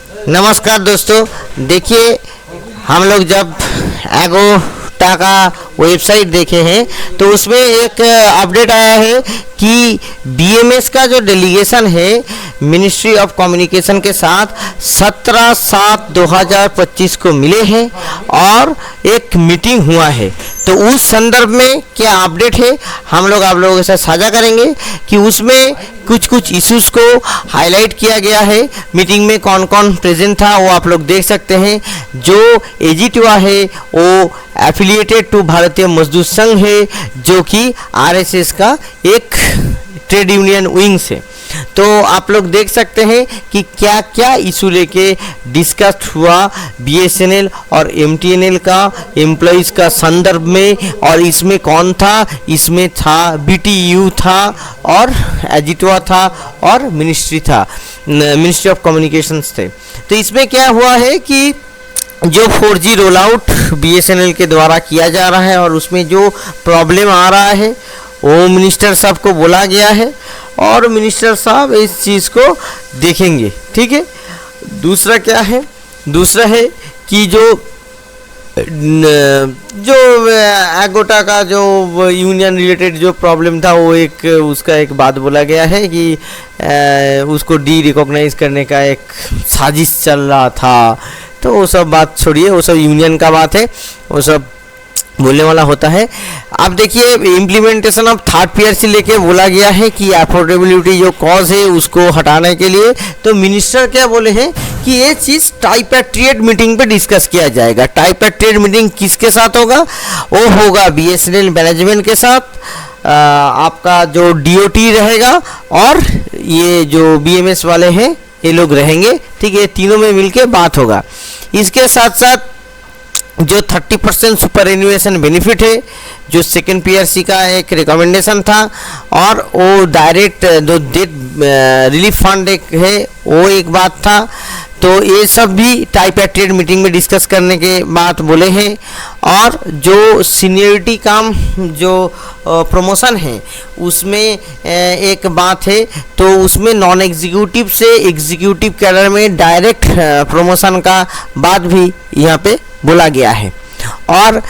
नमस्कार दोस्तों, देखिए हम लोग जब एगोटा का वेबसाइट देखे हैं तो उसमें एक अपडेट आया है कि बीएमएस का जो डेलीगेशन है मिनिस्ट्री ऑफ कम्युनिकेशन के साथ 17/7/2025 को मिले हैं और एक मीटिंग हुआ है। तो उस संदर्भ में क्या अपडेट है हम लोग आप लोगों के साथ साझा करेंगे कि उसमें कुछ इश्यूज़ को हाईलाइट किया गया है। मीटिंग में कौन कौन प्रेजेंट था वो आप लोग देख सकते हैं। जो एजीटीवा है वो एफिलिएटेड टू भारतीय मजदूर संघ है, जो कि आरएसएस का एक ट्रेड यूनियन विंग्स है। तो आप लोग देख सकते हैं कि क्या क्या इशू लेके डिस्कस हुआ बीएसएनएल और एमटीएनएल का एम्प्लॉइज़ का संदर्भ में, और इसमें कौन था, इसमें था बीटीयू था और एजिटवा था और मिनिस्ट्री ऑफ कम्युनिकेशंस थे। तो इसमें क्या हुआ है कि जो 4G रोल आउट बीएसएनएल के द्वारा किया जा रहा है और उसमें जो प्रॉब्लम आ रहा है वो मिनिस्टर साहब को बोला गया है और मिनिस्टर साहब इस चीज़ को देखेंगे। ठीक है। दूसरा क्या है, दूसरा है कि जो एगोटा का जो यूनियन रिलेटेड जो प्रॉब्लम था वो एक उसका एक बात बोला गया है कि उसको डी रिकॉग्नाइज करने का एक साजिश चल रहा था। तो वो सब बात छोड़िए, वो सब यूनियन का बात है, वो सब बोलने वाला होता है। अब देखिए इम्प्लीमेंटेशन ऑफ थर्ड पीआरसी लेके बोला गया है कि अफोर्डेबिलिटी जो कॉज है उसको हटाने के लिए। तो मिनिस्टर क्या बोले हैं कि ये चीज़ ट्राइपेट्रिएट मीटिंग पे डिस्कस किया जाएगा। ट्राइपेट्रिएट मीटिंग किसके साथ होगा? वो होगा बीएसएनएल मैनेजमेंट के साथ, आपका जो डीओटी रहेगा और ये जो बीएमएस वाले हैं ये लोग रहेंगे। ठीक है, तीनों में मिलके बात होगा। इसके साथ साथ जो 30% सुपर एन्युएशन बेनिफिट है जो सेकेंड पीआरसी का एक रिकमेंडेशन था, और वो डायरेक्ट जो डेट रिलीफ फंड एक है वो एक बात था। तो ये सब भी ट्राइपेट्रिएट मीटिंग में डिस्कस करने के बाद बोले हैं। और जो सीनियरिटी काम जो प्रमोशन है उसमें एक बात है, तो उसमें नॉन एग्जीक्यूटिव से एग्जीक्यूटिव कैडर में डायरेक्ट प्रमोशन का बात भी यहाँ पे बोला गया है। और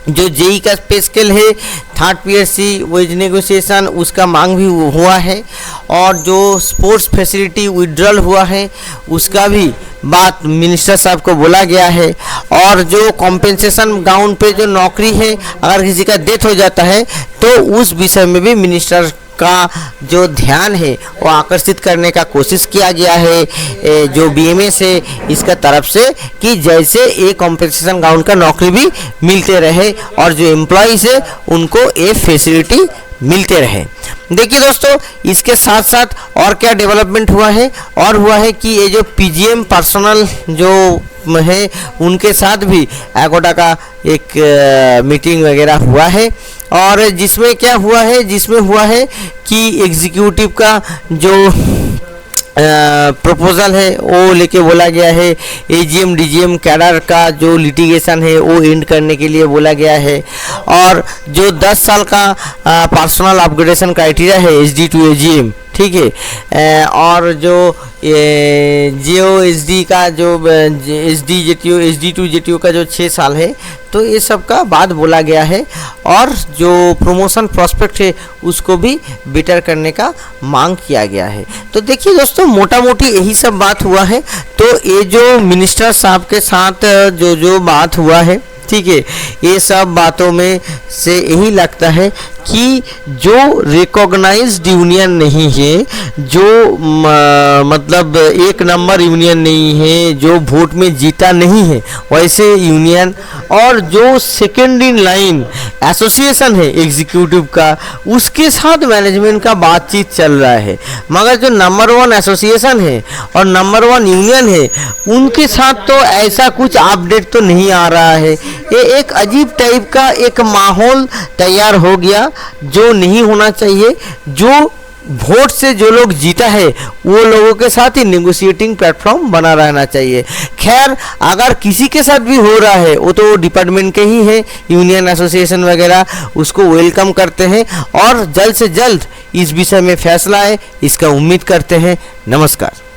जो जेई का पे स्केल है थर्ड पीआरसी वेज नेगोशिएशन उसका मांग भी हुआ है, और जो स्पोर्ट्स फैसिलिटी विड्रॉल हुआ है उसका भी बात मिनिस्टर साहब को बोला गया है। और जो कॉम्पेंसेशन ग्राउंड पे जो नौकरी है अगर किसी का डेथ हो जाता है तो उस विषय में भी मिनिस्टर का जो ध्यान है वो आकर्षित करने का कोशिश किया गया है जो बीएमएस है इसका तरफ से, कि जैसे ये कॉम्पेंसेशन ग्राउंड का नौकरी भी मिलते रहे और जो एम्प्लॉइज है उनको ये फैसिलिटी मिलते रहे। देखिए दोस्तों, इसके साथ साथ और क्या डेवलपमेंट हुआ है, और हुआ है कि ये जो पीजीएम पर्सनल जो है उनके साथ भी एगोटा का एक मीटिंग वगैरह हुआ है। और जिसमें क्या हुआ है, जिसमें हुआ है कि एग्जीक्यूटिव का जो प्रपोजल है वो लेके बोला गया है, एजीएम डीजीएम कैडर का जो लिटिगेशन है वो एंड करने के लिए बोला गया है। और जो 10 साल का पर्सनल अपग्रेडेशन क्राइटेरिया है एचडी टू एजीएम, ठीक है, और जो जियो एचडी का जो HD JTO HD to JTO का जो 6 साल है, तो ये सब का बात बोला गया है। और जो प्रमोशन प्रोस्पेक्ट है उसको भी बेटर करने का मांग किया गया है। तो देखिए दोस्तों, मोटा मोटी यही सब बात हुआ है। तो ये जो मिनिस्टर साहब के साथ जो बात हुआ है, ठीक है, ये सब बातों में से यही लगता है कि जो रिकॉग्नाइज्ड यूनियन नहीं है, जो मतलब एक नंबर यूनियन नहीं है, जो वोट में जीता नहीं है वैसे यूनियन, और जो सेकेंड इन लाइन एसोसिएशन है एग्जीक्यूटिव का उसके साथ मैनेजमेंट का बातचीत चल रहा है। मगर जो नंबर 1 एसोसिएशन है और नंबर 1 यूनियन है उनके साथ तो ऐसा कुछ अपडेट तो नहीं आ रहा है। ये एक अजीब टाइप का एक माहौल तैयार हो गया जो नहीं होना चाहिए। जो वोट से जो लोग जीता है वो लोगों के साथ ही नेगोशिएटिंग प्लेटफॉर्म बना रहना चाहिए। खैर, अगर किसी के साथ भी हो रहा है वो तो डिपार्टमेंट के ही है, यूनियन एसोसिएशन वगैरह, उसको वेलकम करते हैं और जल्द से जल्द इस विषय में फैसला है इसका उम्मीद करते हैं। नमस्कार।